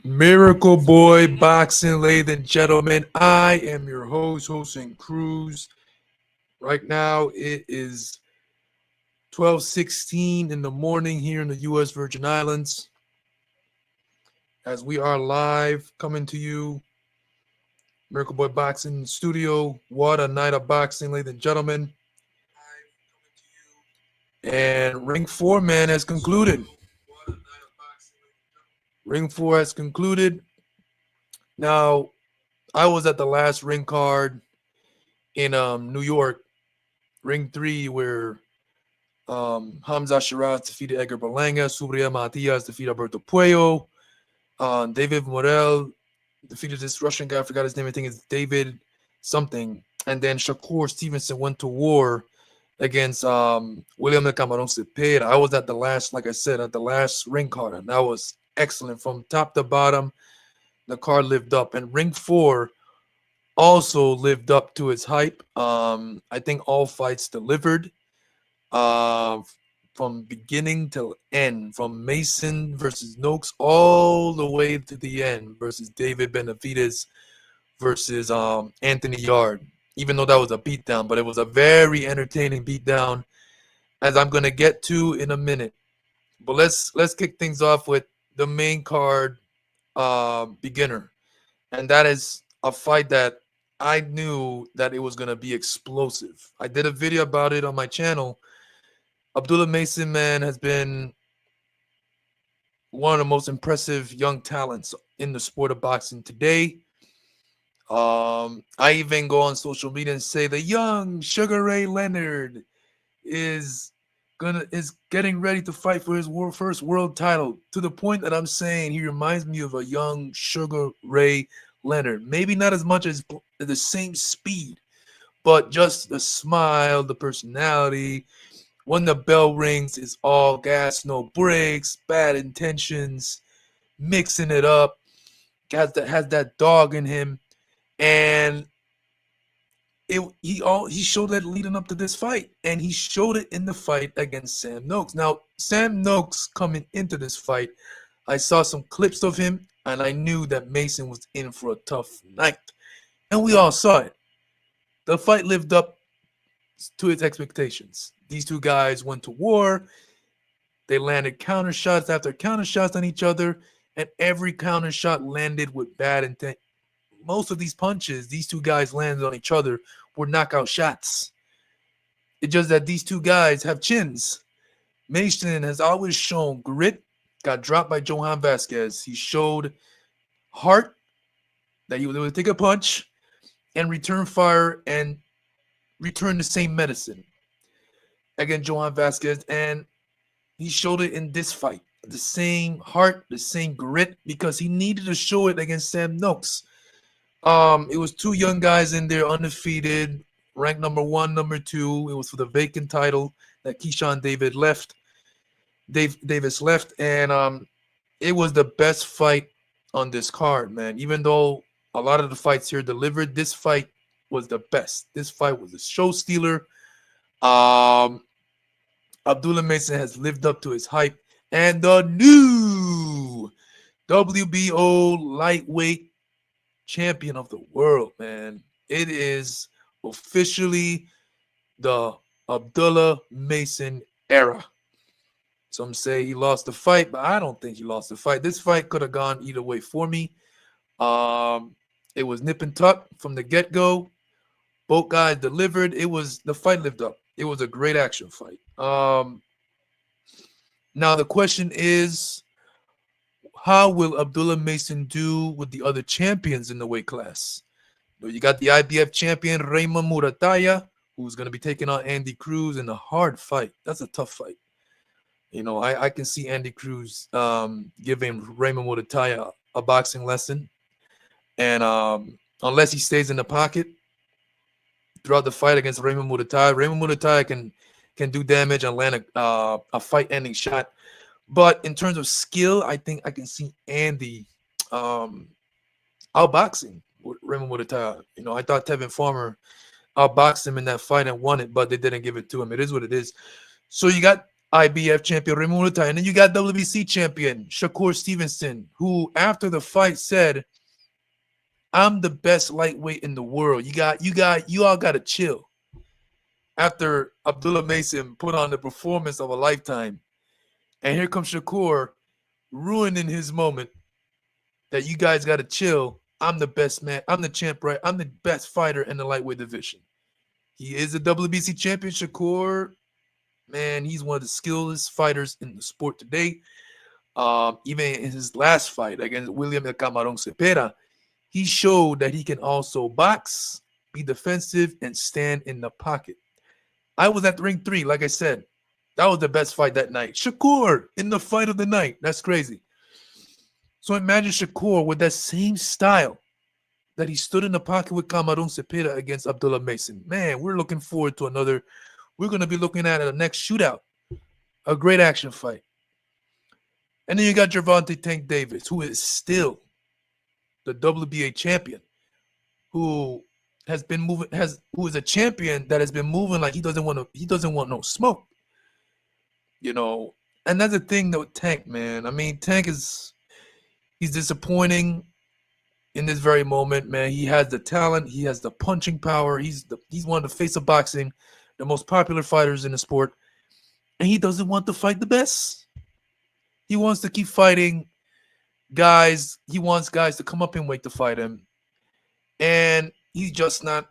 Miracle Boy Boxing, ladies and gentlemen. I am your host, Jose Cruz. Right now, it is 12:16 in the morning here in the U.S. Virgin Islands as we are live coming to you. Miracle Boy Boxing Studio. What a night of boxing, ladies and gentlemen. And Ring 4, man, has concluded. Ring 4 has concluded. Now, I was at the last ring card in New York, Ring 3, where Hamza Shiraz defeated Edgar Berlanga. Subriel Matias defeated Alberto Puello. David Morel defeated this Russian guy. I forgot his name. I think it's David something. And then Shakur Stevenson went to war against William El Camarón Cepeda. I was at the last, like I said, at the last ring card, and that was excellent from top to bottom. The card lived up, and Ring 4 also lived up to its hype. I think all fights delivered. Uh, from beginning till end, from Mason versus Noakes all the way to the end versus David Benavides versus Anthony Yard. Even though that was a beatdown, but it was a very entertaining beatdown, as I'm gonna get to in a minute. But let's kick things off with the main card beginner, and that is a fight that I knew that it was gonna be explosive. I did a video about it on my channel. Abdullah Mason, man, has been one of the most impressive young talents in the sport of boxing today. I even go on social media and say the young Sugar Ray Leonard is getting ready to fight for his first world title, to the point that I'm saying he reminds me of a young Sugar Ray Leonard. Maybe not as much as the same speed, but just the smile, the personality. When the bell rings, it's all gas, no brakes, bad intentions, mixing it up. Has that dog in him, and he showed that leading up to this fight, and he showed it in the fight against Sam Noakes. Now, Sam Noakes coming into this fight, I saw some clips of him, and I knew that Mason was in for a tough night, and we all saw it. The fight lived up to its expectations. These two guys went to war. They landed counter shots after counter shots on each other, and every counter shot landed with bad intent. Most of these punches these two guys landed on each other were knockout shots. It's just that these two guys have chins. Mason has always shown grit, got dropped by Johan Vasquez. He showed heart, that he was able to take a punch and return fire and return the same medicine against Johan Vasquez, and he showed it in this fight. The same heart, the same grit, because he needed to show it against Sam Noakes. It was two young guys in there, undefeated, ranked number 1, number 2. It was for the vacant title that Keyshawn Davis left, and it was the best fight on this card, man. Even though a lot of the fights here delivered, this fight was the best. This fight was a show stealer. Abdullah Mason has lived up to his hype, and the new WBO lightweight champion of the world, man. It is officially the Abdullah Mason era. Some say he lost the fight, but I don't think he lost the fight. This fight could have gone either way for me. It was nip and tuck from the get-go. Both guys delivered. The fight lived up. It was a great action fight. Now the question is, how will Abdullah Mason do with the other champions in the weight class? You got the IBF champion Raymond Murataya, who's going to be taking on Andy Cruz in a hard fight. That's a tough fight. I can see Andy Cruz giving Raymond Murataya a boxing lesson, and unless he stays in the pocket throughout the fight against Raymond Murataya can do damage and land a fight-ending shot. But in terms of skill, I think I can see Andy outboxing Raymond Murataya. I thought Tevin Farmer outboxed him in that fight and won it, but they didn't give it to him. It is what it is. So you got IBF champion Raymond Muay Thai. And then you got WBC champion Shakur Stevenson, who after the fight said, "I'm the best lightweight in the world. You all gotta chill." After Abdullah Mason put on the performance of a lifetime. And here comes Shakur ruining his moment that you guys gotta chill. I'm the best man. I'm the champ, right? I'm the best fighter in the lightweight division. He is a WBC champion. Shakur, man, he's one of the skilled fighters in the sport today. Even in his last fight against William El Camarón Cepeda, he showed that he can also box, be defensive, and stand in the pocket. I was at ring 3, like I said. That was the best fight that night. Shakur in the fight of the night. That's crazy. So imagine Shakur with that same style that he stood in the pocket with Camarón Cepeda against Abdullah Mason. Man, we're looking forward to another. We're going to be looking at a next shootout. A great action fight. And then you got Gervonta Tank Davis, who is still the WBA champion, who has been moving, who is a champion that has been moving like he doesn't want no smoke. You know, and that's the thing though, Tank, man. I mean, Tank he's disappointing in this very moment, man. He has the talent, he has the punching power, he's one of the face of boxing, the most popular fighters in the sport, and he doesn't want to fight the best. He wants to keep fighting guys. He wants guys to come up in weight to fight him, and he's just not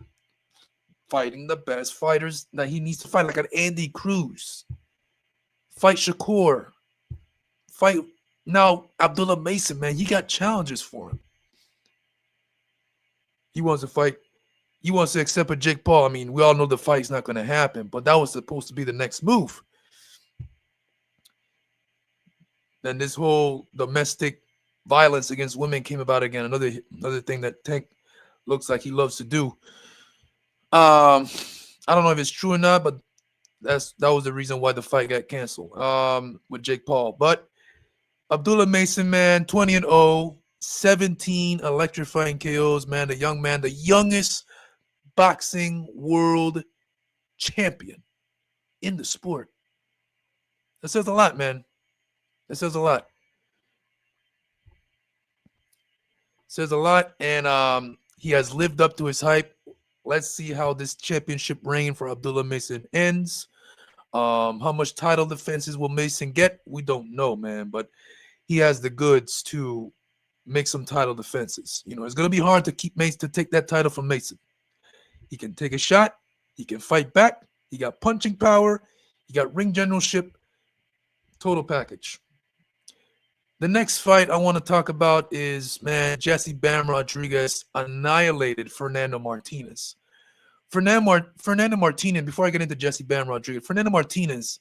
fighting the best fighters that he needs to fight, like an Andy Cruz. Fight Shakur. Fight now Abdullah Mason, man. He got challenges for him. He wants to fight. He wants to accept a Jake Paul. I mean, we all know the fight's not going to happen, but that was supposed to be the next move. Then this whole domestic violence against women came about again. Another thing that Tank looks like he loves to do. I don't know if it's true or not, but that was the reason why the fight got canceled with Jake Paul. But Abdullah Mason, man, 20-0, 17 electrifying KOs, man. The young man, the youngest boxing world champion in the sport. That says a lot, man. That says a lot. Says a lot, and he has lived up to his hype. Let's see how this championship reign for Abdullah Mason ends. How much title defenses will Mason get? We don't know, man, but he has the goods to make some title defenses. You know, it's going to be hard to keep Mason to take that title from Mason. He can take a shot. He can fight back. He got punching power. He got ring generalship. Total package. The next fight I want to talk about is, man, Jesse Bam Rodriguez annihilated Fernando Martinez. Fernando Martinez, before I get into Jesse Bam Rodriguez, Fernando Martinez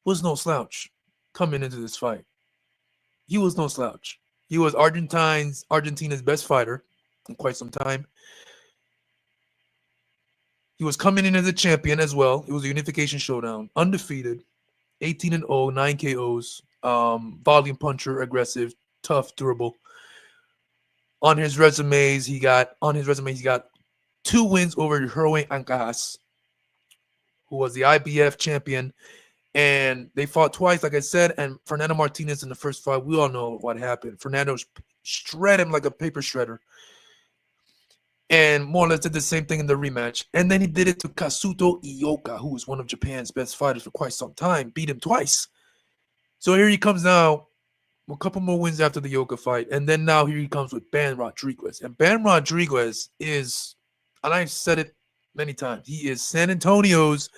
was no slouch coming into this fight. He was no slouch. He was Argentina's best fighter in quite some time. He was coming in as a champion as well. It was a unification showdown. Undefeated, 18-0, 9 KOs. Volume puncher, aggressive, tough, durable. On his resumes, he got 2 wins over Herwin Ancajas, who was the IBF champion, and they fought twice, like I said. And Fernando Martinez in the first fight, we all know what happened. Fernando shredded him like a paper shredder, and more or less did the same thing in the rematch. And then he did it to Kazuto Ioka, who was one of Japan's best fighters for quite some time, beat him twice. So here he comes now, a couple more wins after the Ioka fight, and then now here he comes with Bam Rodriguez. And Bam Rodriguez is, and I've said it many times, he is San Antonio's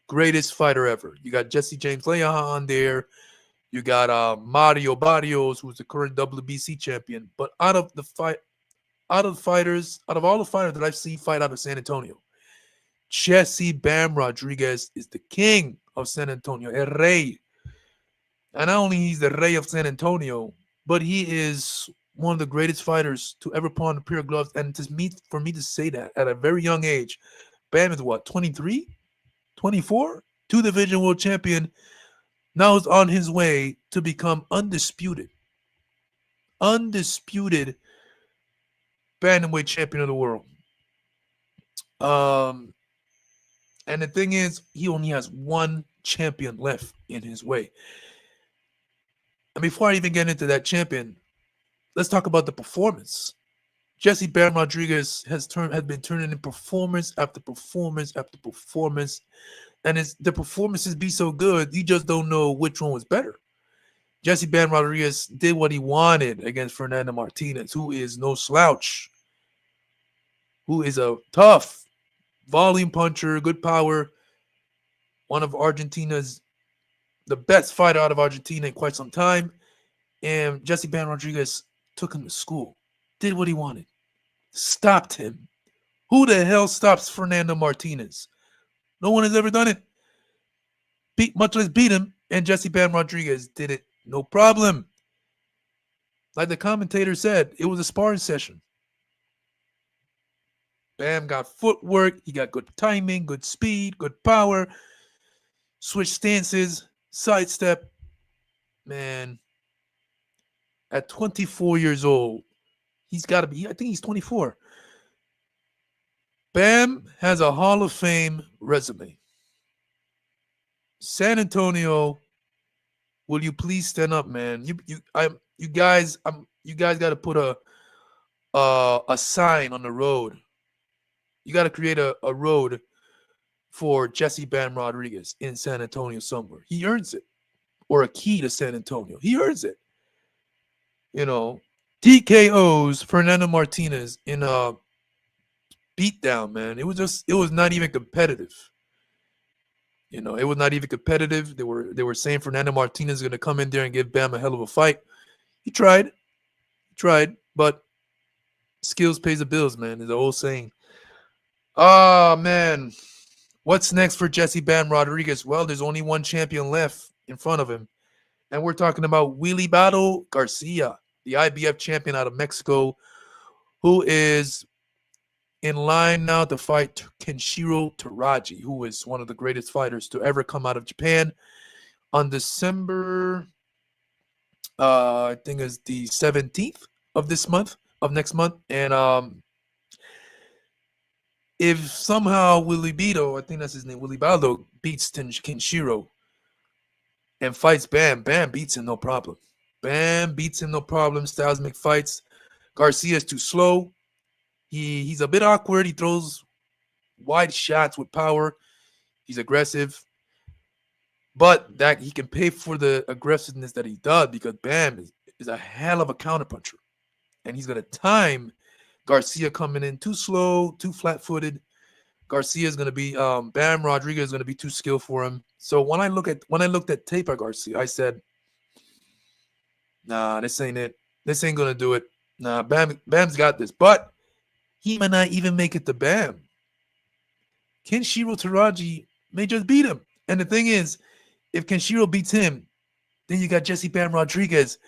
greatest fighter ever. You got Jesse James Leija on there. You got Mario Barrios, who's the current WBC champion. But out of all the fighters that I've seen fight out of San Antonio, Jesse Bam Rodriguez is the king of San Antonio, El Rey. And not only he's the Rey of San Antonio, but he is one of the greatest fighters to ever put on a pair of gloves. And for me to say that at a very young age, Bam is what, 23, 24, 2 division world champion, now is on his way to become undisputed bantamweight champion of the world. And the thing is, he only has one champion left in his way. And before I even get into that champion, let's talk about the performance. Jesse Bam Rodriguez has been turning in performance after performance after performance, and the performances be so good, you just don't know which one was better. Jesse Bam Rodriguez did what he wanted against Fernando Martinez, who is no slouch, who is a tough volume puncher, good power, one of Argentina's the best fighter out of Argentina in quite some time. And Jesse Bam Rodriguez took him to school, did what he wanted, stopped him. Who the hell stops Fernando Martinez? No one has ever done it. Much less beat him, and Jesse Bam Rodriguez did it no problem. Like the commentator said, it was a sparring session. Bam got footwork, he got good timing, good speed, good power, switch stances, sidestep. Man, at 24 years old, he's got to be, I think he's 24. Bam has a Hall of Fame resume. San Antonio, will you please stand up, man? You guys got to put a sign on the road. You got to create a road for Jesse Bam Rodriguez in San Antonio somewhere. He earns it. Or a key to San Antonio. He earns it. You know, TKOs Fernando Martinez in a beatdown, man. It was not even competitive. You know, it was not even competitive. They were saying Fernando Martinez is going to come in there and give Bam a hell of a fight. He tried, but skills pays the bills, man. Is the old saying. Oh, man. What's next for Jesse Bam Rodriguez? Well, there's only one champion left in front of him. And we're talking about Wiliberto Garcia, the IBF champion out of Mexico, who is in line now to fight Kenshiro Teraji, who is one of the greatest fighters to ever come out of Japan. On December, I think it's the 17th of next month. And if somehow Wiliberto, I think that's his name, Wiliberto beats Kenshiro and fights Bam, Bam beats him no problem. Styles make fights. Garcia's too slow. He's a bit awkward. He throws wide shots with power. He's aggressive. But that he can pay for the aggressiveness that he does because Bam is a hell of a counterpuncher. And he's going to time Garcia coming in too slow, too flat-footed. Garcia is going to be Bam Rodriguez is going to be too skilled for him. So when I looked at tape of Garcia, I said, nah, this ain't it. This ain't going to do it. Nah, Bam's got this. But he might not even make it to Bam. Kenshiro Teraji may just beat him. And the thing is, if Kenshiro beats him, then you got Jesse Bam Rodriguez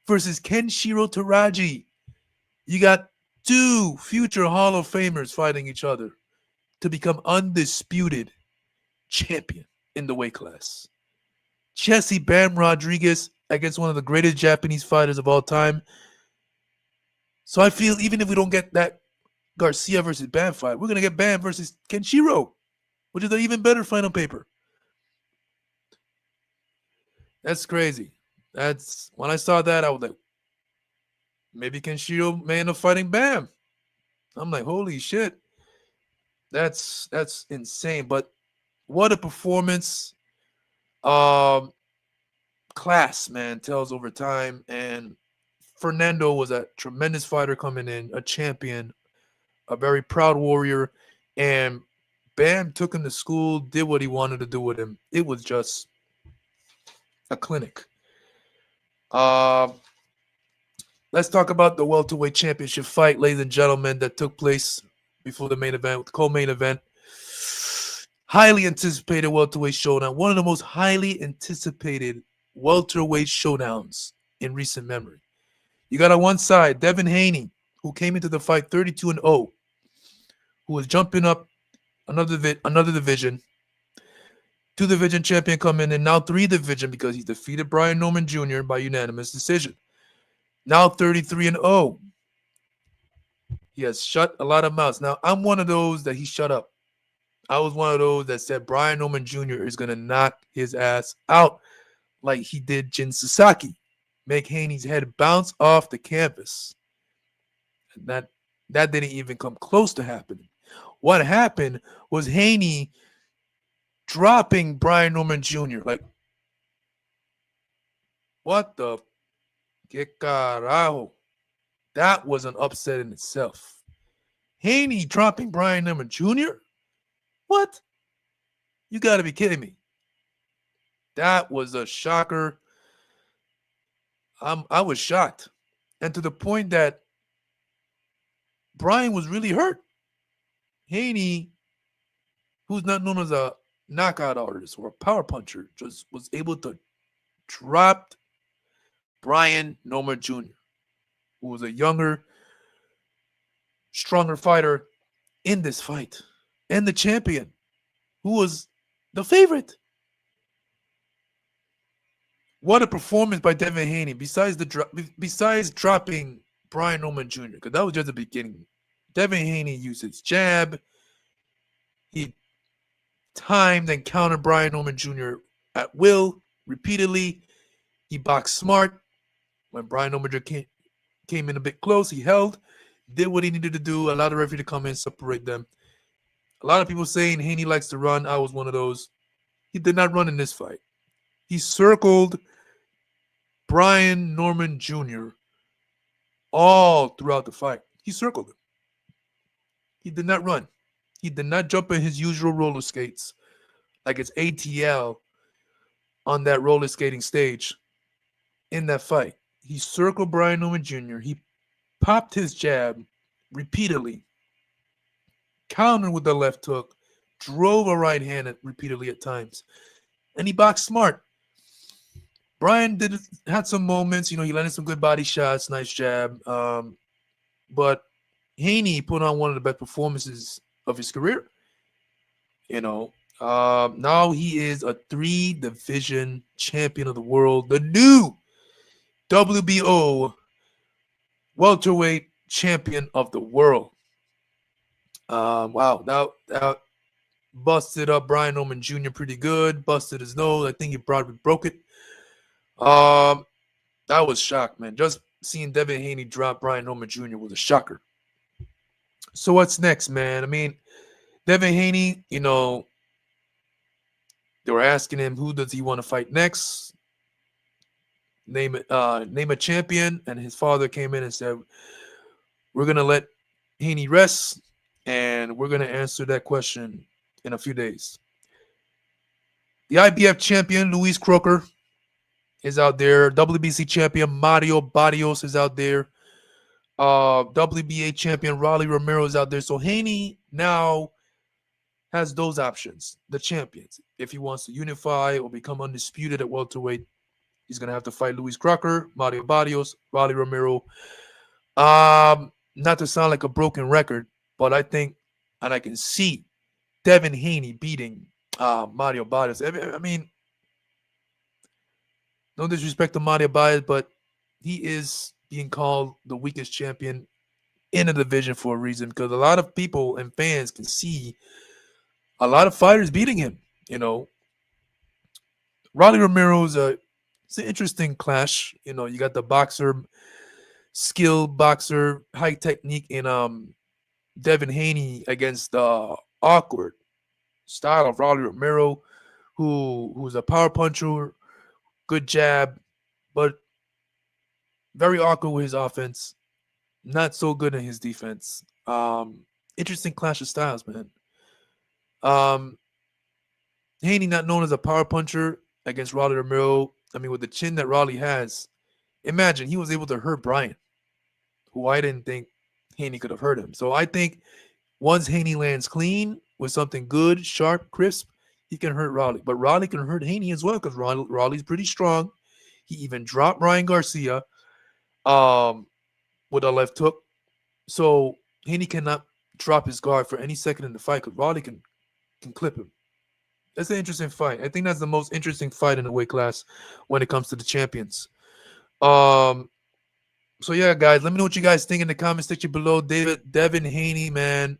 versus Kenshiro Teraji. You got two future Hall of Famers fighting each other to become undisputed champion in the weight class. Jesse Bam Rodriguez against one of the greatest Japanese fighters of all time. So I feel even if we don't get that Garcia versus Bam fight, we're going to get Bam versus Kenshiro, which is an even better fight on paper. That's crazy. That's when I saw that, I was like, maybe Kenshiro may end up fighting Bam. I'm like, holy shit. That's insane. But what a performance. Class, man, tells over time. And Fernando was a tremendous fighter coming in, a champion, a very proud warrior. And Bam took him to school, did what he wanted to do with him. It was just a clinic. Let's talk about the welterweight championship fight, ladies and gentlemen, that took place before the main event, the co-main event. Highly anticipated welterweight showdown. One of the most highly anticipated welterweight showdowns in recent memory. You got on one side Devin Haney, who came into the fight 32-0, who was jumping up another division. 2-division champion coming in, now 3-division because he defeated Brian Norman Jr. by unanimous decision. Now 33-0. He has shut a lot of mouths. Now, I'm one of those that he shut up. I was one of those that said Brian Norman Jr. is gonna knock his ass out like he did Jin Sasaki, make Haney's head bounce off the canvas. And that didn't even come close to happening. What happened was Haney dropping Brian Norman Jr. Like, what the que carajo? That was an upset in itself. Haney dropping Brian Norman Jr.? What? You got to be kidding me. That was a shocker. I was shocked. And to the point that Brian was really hurt. Haney, who's not known as a knockout artist or a power puncher, just was able to drop Brian Norman Jr., who was a younger, stronger fighter in this fight, and the champion, who was the favorite. What a performance by Devin Haney! Besides dropping Brian Norman Jr., because that was just the beginning. Devin Haney used his jab. He timed and countered Brian Norman Jr. at will repeatedly. He boxed smart. When Brian Norman Jr. came in a bit close, he held, did what he needed to do, allowed the referee to come in, separate them. A lot of people saying Haney likes to run. I was one of those. He did not run in this fight. He circled Brian Norman Jr. all throughout the fight. He circled him. He did not run. He did not jump in his usual roller skates like it's ATL on that roller skating stage in that fight. He circled Brian Norman Jr. He popped his jab repeatedly, countered with the left hook, drove a right hand repeatedly at times, and he boxed smart. Brian had some moments, he landed some good body shots, nice jab, but Haney put on one of the best performances of his career. Now he is a 3-division champion of the world, the new WBO welterweight champion of the world. Wow, that busted up Brian Norman Jr. pretty good. Busted his nose. I think he probably broke it. I was shocked, man. Just seeing Devin Haney drop Brian Norman Jr. was a shocker. So what's next, man? I mean, Devin Haney, they were asking him who does he want to fight next. Name a champion, and his father came in and said, "We're gonna let Haney rest, and we're gonna answer that question in a few days." The IBF champion Luis Crocker is out there. WBC champion Mario Barrios is out there. WBA champion Rolly Romero is out there. So Haney now has those options, the champions. If he wants to unify or become undisputed at welterweight, he's going to have to fight Luis Crocker, Mario Barrios, Rolly Romero. Not to sound like a broken record, but I think, and I can see Devin Haney beating Mario Barrios. I mean, no disrespect to Mario Barrios, but he is being called the weakest champion in a division for a reason, because a lot of people and fans can see a lot of fighters beating him. Rolly Romero's it's an interesting clash. You got the boxer, skilled boxer, high technique in Devin Haney against the awkward style of Rolly Romero, who's a power puncher, good jab, but very awkward with his offense, not so good in his defense. Interesting clash of styles, man. Haney not known as a power puncher against Rolly Romero. I mean, with the chin that Rolly has, imagine he was able to hurt Brian, who I didn't think Haney could have hurt him. So I think once Haney lands clean with something good, sharp, crisp, he can hurt Rolly. But Rolly can hurt Haney as well, because Rolly's pretty strong. He even dropped Ryan Garcia with a left hook. So Haney cannot drop his guard for any second in the fight, because Rolly can clip him. That's an interesting fight. I think that's the most interesting fight in the weight class when it comes to the champions. So yeah, guys, let me know what you guys think in the comment section below. Devin Haney, man,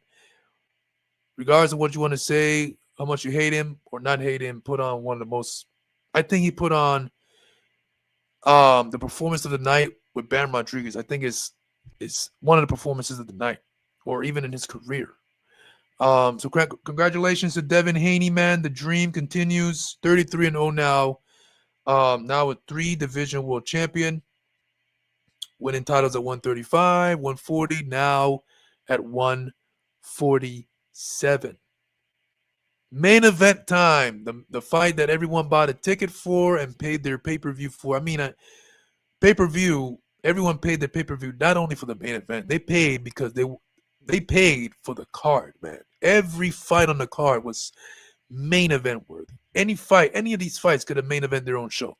regardless of what you want to say, how much you hate him or not hate him, put on one of the most. I think he put on the performance of the night with Bam Rodriguez. I think is one of the performances of the night, or even in his career. So congratulations to Devin Haney, man. The dream continues. 33-0 now. Now a 3 division world champion, winning titles at 135, 140, now at 147. Main event time. The fight that everyone bought a ticket for and paid their pay-per-view for. I mean, pay-per-view, everyone paid their pay-per-view not only for the main event. They paid because they paid for the card, man. Every fight on the card was main event worthy. Any of these fights could have main event their own show.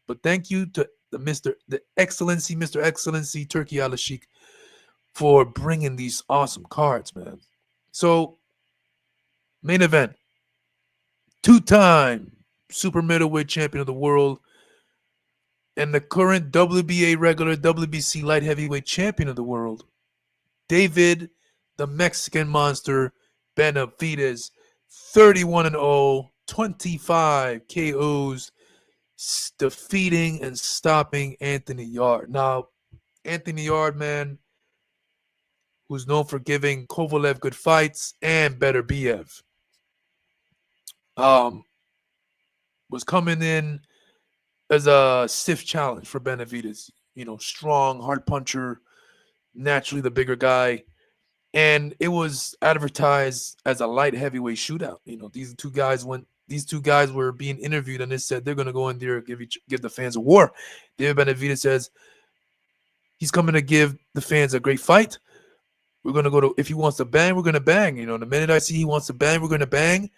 But thank you to Mr. Excellency Turki Al-Sheikh for bringing these awesome cards, man. So, main event, 2-time super middleweight champion of the world and the current WBA regular WBC light heavyweight champion of the world, David the Mexican Monster Benavidez, 31-0, 25 KOs, defeating and stopping Anthony Yarde. Now, Anthony Yarde, man, who's known for giving Kovalev good fights and Beterbiev, was coming in as a stiff challenge for Benavidez. You know, strong, hard puncher, naturally the bigger guy. And it was advertised as a light heavyweight shootout. You know, these two guys were being interviewed, and they said they're going to go in there and give the fans a war. David Benavidez says he's coming to give the fans a great fight. We're going to go to, if he wants to bang, we're going to bang. You know, the minute I see he wants to bang, we're going to bang.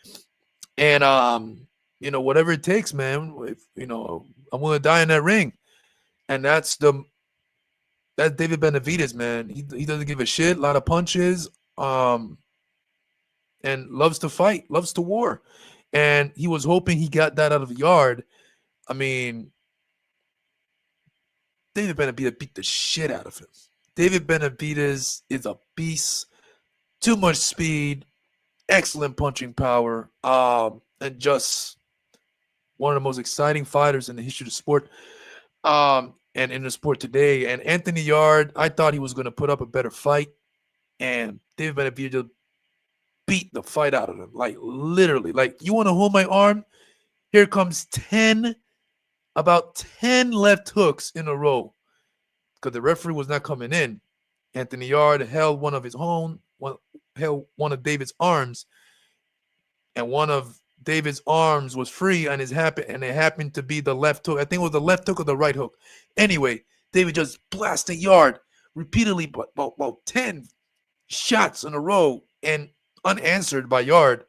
And, you know, whatever it takes, man, you know, I'm going to die in that ring. And that's David Benavidez, man. He doesn't give a shit. A lot of punches, and loves to fight, loves to war. And he was hoping he got that out of Yarde. I mean, David Benavidez beat the shit out of him. David Benavidez is a beast. Too much speed, excellent punching power, and just one of the most exciting fighters in the history of the sport. And in the sport today. And Anthony Yarde, I thought he was going to put up a better fight. And David Benavidez just beat the fight out of him. Like, literally. Like, you want to hold my arm? Here comes about 10 left hooks in a row. Because the referee was not coming in. Anthony Yarde held one of David's arms. And one of David's arms was free, and it happened to be the left hook. I think it was the left hook or the right hook. Anyway, David just blasted Yarde repeatedly, but about 10 shots in a row and unanswered by Yarde.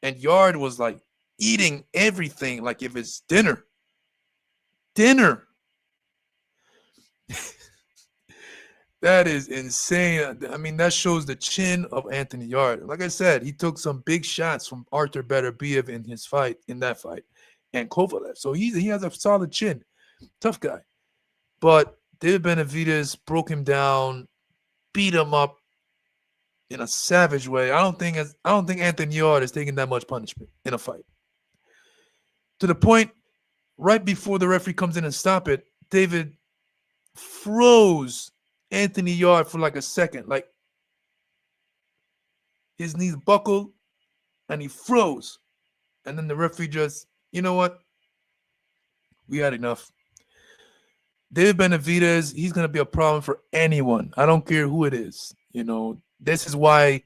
And Yarde was like eating everything like if it's dinner. That is insane. I mean, that shows the chin of Anthony Yarde. Like I said, he took some big shots from Artur Beterbiev in that fight, and Kovalev. So he has a solid chin. Tough guy. But David Benavidez broke him down, beat him up in a savage way. I don't think Anthony Yarde is taking that much punishment in a fight. To the point, right before the referee comes in and stop it, David froze Anthony Yarde for like a second. Like, his knees buckled and he froze. And then the referee just, you know what? We had enough. David Benavidez, he's going to be a problem for anyone. I don't care who it is. You know, this is why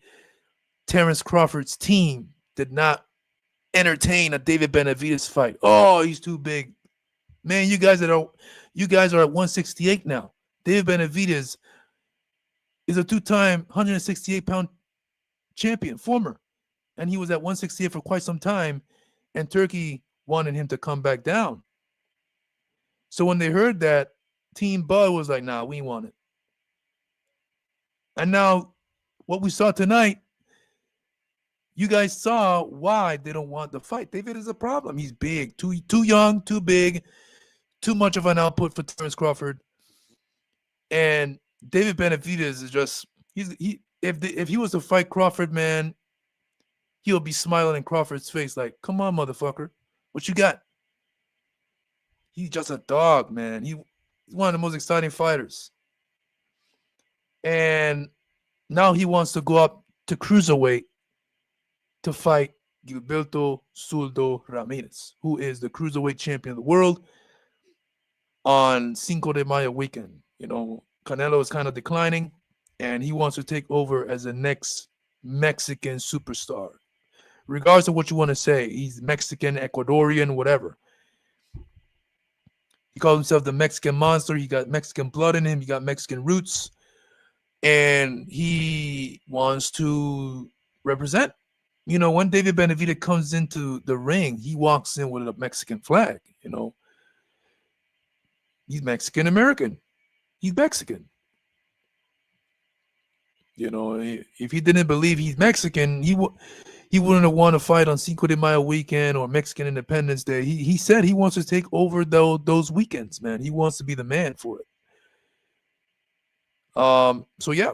Terence Crawford's team did not entertain a David Benavidez fight. Oh, he's too big. Man, you guys are at 168 now. David Benavidez is a 2-time 168-pound champion, former. And he was at 168 for quite some time. And Turkey wanted him to come back down. So when they heard that, Team Bud was like, nah, we want it. And now, what we saw tonight, you guys saw why they don't want the fight. David is a problem. He's big, too young, too big, too much of an output for Terence Crawford. And David Benavidez is just if he was to fight Crawford, man, he'll be smiling in Crawford's face like, "Come on, motherfucker, what you got?" He's just a dog, man. He's one of the most exciting fighters. And now he wants to go up to cruiserweight to fight Gilberto Suldo Ramirez, who is the cruiserweight champion of the world, on Cinco de Mayo weekend. You know, Canelo is kind of declining, and he wants to take over as the next Mexican superstar. Regardless of what you want to say, he's Mexican, Ecuadorian, whatever. He calls himself the Mexican monster. He got Mexican blood in him. He got Mexican roots. And he wants to represent. You know, when David Benavidez comes into the ring, he walks in with a Mexican flag. You know, he's Mexican American. He's Mexican. You know, if he didn't believe he's Mexican, he wouldn't have wanted to fight on Cinco de Mayo weekend or Mexican Independence Day. He said he wants to take over those weekends, man. He wants to be the man for it. So yeah.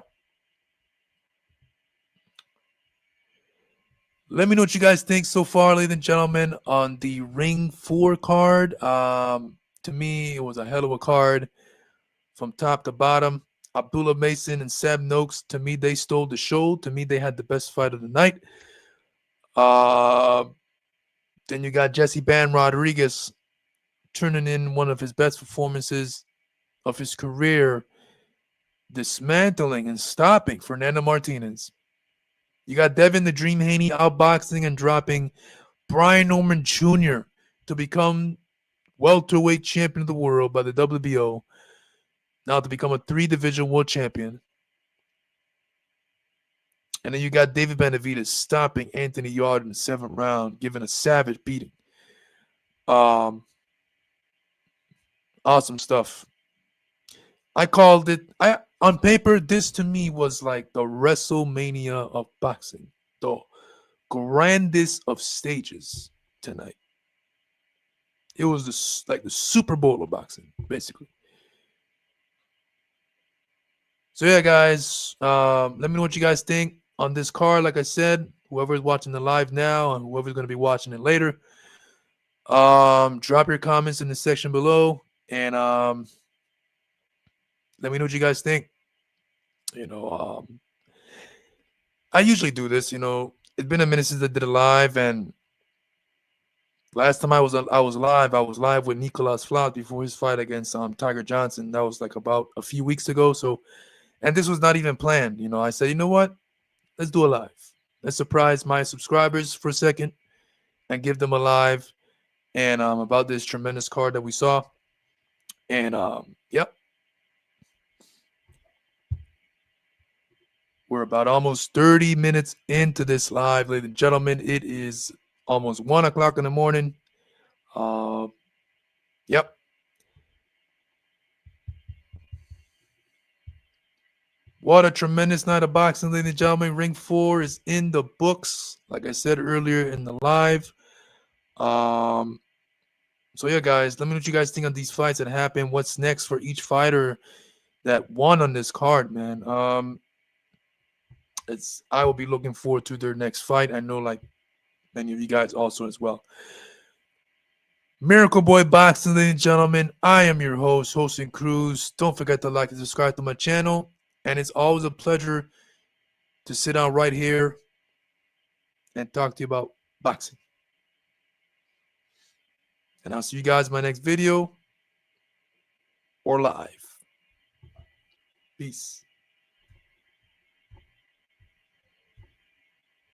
Let me know what you guys think so far, ladies and gentlemen, on the Ring 4 card. To me, it was a hell of a card from top to bottom. Abdullah Mason and Sam Noakes, to me, they stole the show. To me, they had the best fight of the night. Then you got Jesse Ban Rodriguez turning in one of his best performances of his career, dismantling and stopping Fernando Martinez. You got Devin the Dream Haney outboxing and dropping Brian Norman Jr. to become welterweight champion of the world by the WBO. Now to become a 3-division world champion. And then you got David Benavidez stopping Anthony Yarde in the 7th round, giving a savage beating. Awesome stuff. I called it, on paper, this to me was like the WrestleMania of boxing, the grandest of stages tonight. It was like the Super Bowl of boxing, basically. So yeah, guys, let me know what you guys think on this card. Like I said, whoever's watching the live now and whoever's going to be watching it later, drop your comments in the section below, and let me know what you guys think. You know, I usually do this. You know, it's been a minute since I did a live, and last time I was live with Nicolas Flat before his fight against Tiger Johnson. That was like about a few weeks ago. So, and this was not even planned. You know, I said, you know what? Let's do a live. Let's surprise my subscribers for a second and give them a live and about this tremendous card that we saw. And yep. We're about almost 30 minutes into this live, ladies and gentlemen. It is almost 1 o'clock in the morning. Yep. What a tremendous night of boxing, ladies and gentlemen. Ring 4 is in the books, like I said earlier in the live. So yeah, guys, let me know what you guys think on these fights that happened. What's next for each fighter that won on this card, man? I will be looking forward to their next fight. I know, like many of you guys also as well. Miracle Boy Boxing, ladies and gentlemen. I am your host, Hosting Cruz. Don't forget to like and subscribe to my channel. And it's always a pleasure to sit down right here and talk to you about boxing. And I'll see you guys in my next video or live. Peace.